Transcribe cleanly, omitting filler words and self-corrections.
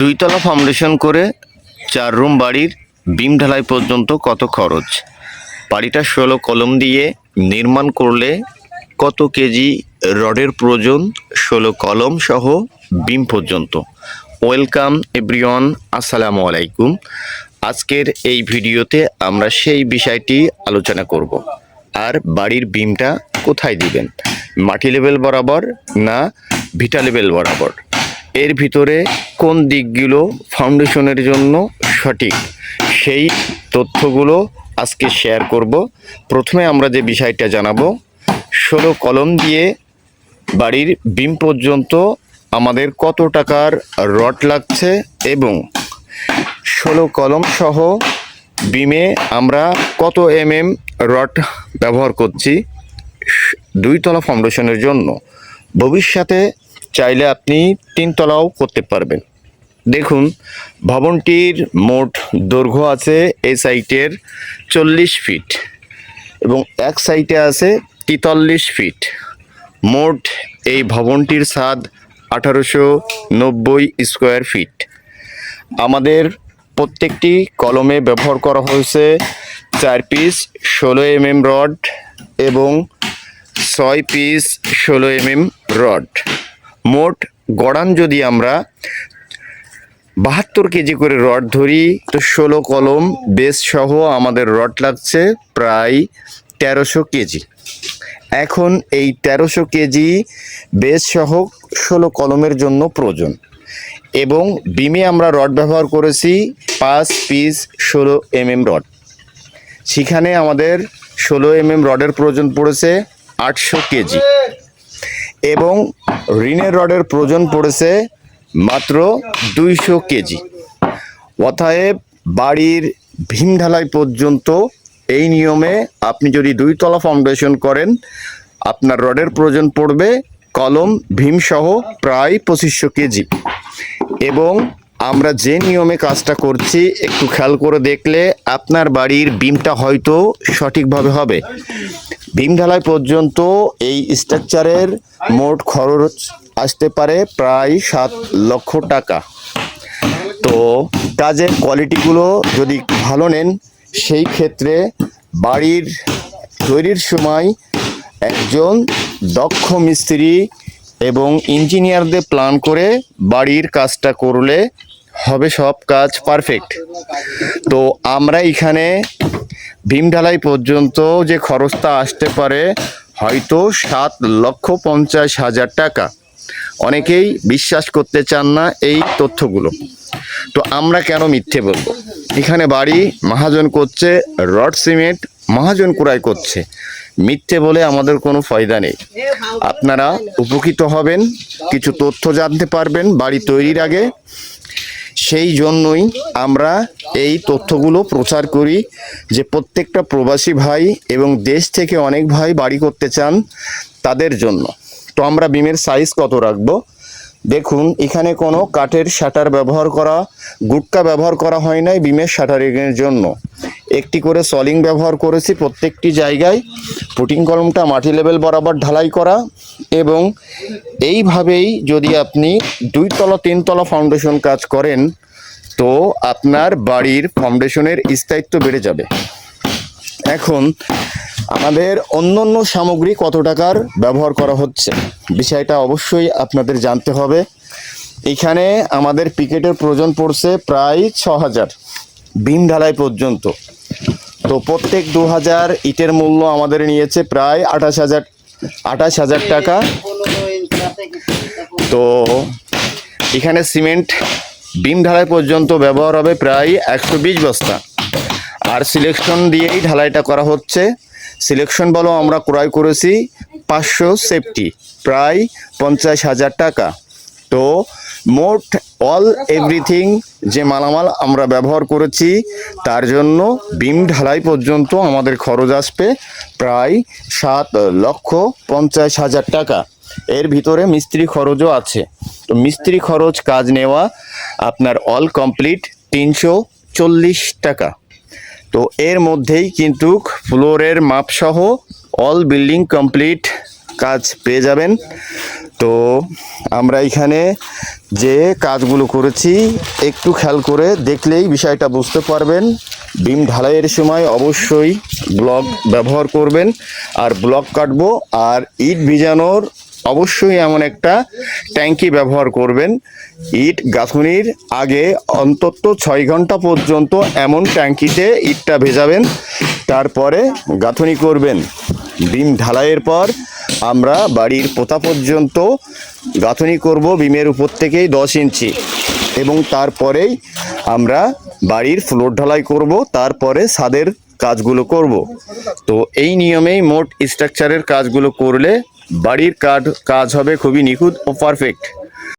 দুইতলা foundation করে 4 room বাড়ির বিম ঢালাই পর্যন্ত কত খরচ? বাড়িটা 16 কলম দিয়ে নির্মাণ করলে কত কেজি রডের প্রয়োজন 16 কলম সহ বিম পর্যন্ত? ওয়েলকাম এভরিওয়ান, আসসালামু আলাইকুম। আজকের এই ভিডিওতে আমরা সেই বিষয়টি আলোচনা করব। আর বাড়ির বিমটা কোথায় দিবেন, মাটি লেভেল বরাবর না ভিটা লেভেল বরাবর, এর ভিতরে কোন দিকগুলো ফাউন্ডেশনের জন্য সঠিক, সেই তথ্যগুলো আজকে শেয়ার করব। প্রথমে আমরা যে বিষয়টা জানাবো, 16 কলম দিয়ে বাড়ির বিম পর্যন্ত আমাদের কত টাকার রড লাগছে এবং 16 কলম সহ বিমে আমরা কত রড ব্যবহার করছি দুইতলা ফাউন্ডেশনের জন্য। ভবিষ্যতে চাইলে আপনি 3 তলাও করতে পারবেন। দেখুন, ভবনটির মোট দৈর্ঘ্য আছে এই সাইটের 40 ফিট এবং এক সাইটে আছে 43 ফিট। মোট এই ভবনটির ছাদ 1890 স্কোয়ার ফিট। আমাদের প্রত্যেকটি কলমে ব্যবহার করা হয়েছে 4 পিস 16 রড এবং 6 পিস 16 রড। মোট গড়ান যদি আমরা 72 কেজি করে রড ধরি, তো 16 কলম বেস সহ আমাদের রড লাগছে প্রায় 1300 কেজি। এখন এই 1300 কেজি বেস সহ 16 কলমের জন্য প্রয়োজন এবং বিমে আমরা রড ব্যবহার করেছি 5 পিস 16 রড। সেখানে আমাদের 16 রডের প্রয়োজন পড়েছে 800 কেজি এবং রিনের রডের প্রয়োজন পড়েছে মাত্র 200 কেজি। অতএব বাড়ির ভীম ঢালাই পর্যন্ত এই নিয়মে আপনি যদি 2 তলা ফাউন্ডেশন করেন, আপনার রডের প্রয়োজন পড়বে কলম ভীম সহ প্রায় 2500 কেজি। এবং আমরা যে নিয়মে কাজটা করছি একটু খেয়াল করে দেখলে আপনার বাড়ির বিমটা হয়তো সঠিকভাবে হবে। বিম ঢালাই পর্যন্ত এই স্ট্রাকচারের মোট খরচ আসতে পারে প্রায় 7 লক্ষ টাকা। তো কাজের কোয়ালিটিগুলো যদি ভালো নেন, সেই ক্ষেত্রে বাড়ির তৈরির সময় একজন দক্ষ মিস্ত্রি এবং ইঞ্জিনিয়ারদের প্ল্যান করে বাড়ির কাজটা করলে হবে সব কাজ পারফেক্ট। তো আমরা এখানে ভীম ঢালাই পর্যন্ত যে খরচটা আসতে পারে হয়তো 7,50,000 টাকা। অনেকেই বিশ্বাস করতে চান না এই তথ্যগুলো। তো আমরা কেন মিথ্যে বলবো? এখানে বাড়ি মহাজন করছে, রড সিমেন্ট মহাজন ক্রয় করছে। মিথ্যে বলে আমাদের কোনো ফায়দা নেই। আপনারা উপকৃত হবেন, কিছু তথ্য জানতে পারবেন বাড়ি তৈরির আগে। সেই জন্যই আমরা এই তথ্যগুলো প্রচার করি যে প্রত্যেকটা প্রবাসী ভাই এবং দেশ থেকে অনেক ভাই বাড়ি করতে চান, তাদের জন্য। তো আমরা বিমের সাইজ কত রাখবো? দেখুন, এখানে কোনো কাঠের শাটার ব্যবহার করা, গুটকা ব্যবহার করা হয় নাই বিমের শাটারিংয়ের জন্য। একটি করে সলিং ব্যবহার করেছি প্রত্যেকটি জায়গায়। পুটিং কলমটা মাটি লেভেল বরাবর ঢালাই করা এবং এইভাবেই যদি আপনি 2 তলা 3 তলা ফাউন্ডেশন কাজ করেন, তো আপনার বাড়ির ফাউন্ডেশনের স্থায়িত্ব বেড়ে যাবে। এখন আমাদের অন্যান্য সামগ্রী কত টাকার ব্যবহার করা হচ্ছে, বিষয়টা অবশ্যই আপনাদের জানতে হবে। এখানে আমাদের পিকেটের প্রয়োজন পড়ছে প্রায় 6000 বিম ঢালাই পর্যন্ত। তো প্রত্যেক 2000 ইটের মূল্য আমাদের নিয়েছে প্রায় 28,000 টাকা। তো এখানে সিমেন্ট বিম ঢালাই পর্যন্ত ব্যবহার হবে প্রায় 120 বস্তা। আর সিলেকশন দিয়েই ঢালাইটা করা হচ্ছে। সিলেকশন বলো আমরা ক্রয় করেছি 500 সেফটি, প্রায় 50,000 টাকা। তো মোট অল এভরিথিং যে মালামাল আমরা ব্যবহার করেছি, তার জন্য বিম ঢালাই পর্যন্ত আমাদের খরচ আসবে প্রায় 7,50,000 টাকা। এর ভিতরে মিস্ত্রি খরচও আছে। তো মিস্ত্রি খরচ কাজ নেওয়া আপনার অল কমপ্লিট 340 টাকা। তো এর মধ্যেই কিন্তু ফ্লোরের মাপসহ অল বিল্ডিং কমপ্লিট কাজ পেয়ে যাবেন। তো আমরা এখানে যে কাজগুলো করেছি একটু খেয়াল করে দেখলেই বিষয়টা বুঝতে পারবেন। বিম ঢালাইয়ের সময় অবশ্যই ব্লক ব্যবহার করবেন, আর ব্লক কাটবো আর ইট ভিজানোর অবশ্যই এমন একটা ট্যাঙ্কি ব্যবহার করবেন। ইট গাঁথুনির আগে অন্তত 6 ঘন্টা পর্যন্ত এমন ট্যাঙ্কিতে ইটটা ভেজাবেন, তারপরে গাঁথুনি করবেন। বিম ঢালাইয়ের পর আমরা বাড়ির পোতা পর্যন্ত গাঁথুনি করব বিমের উপর থেকেই 10 ইঞ্চি, এবং তারপরেই আমরা বাড়ির ফ্লোর ঢালাই করব, তারপরে ছাদের কাজগুলো করব। তো এই নিয়মেই মোট স্ট্রাকচারের কাজগুলো করলে বাড়ির কাজ হবে খুবই নিখুঁত ও পারফেক্ট।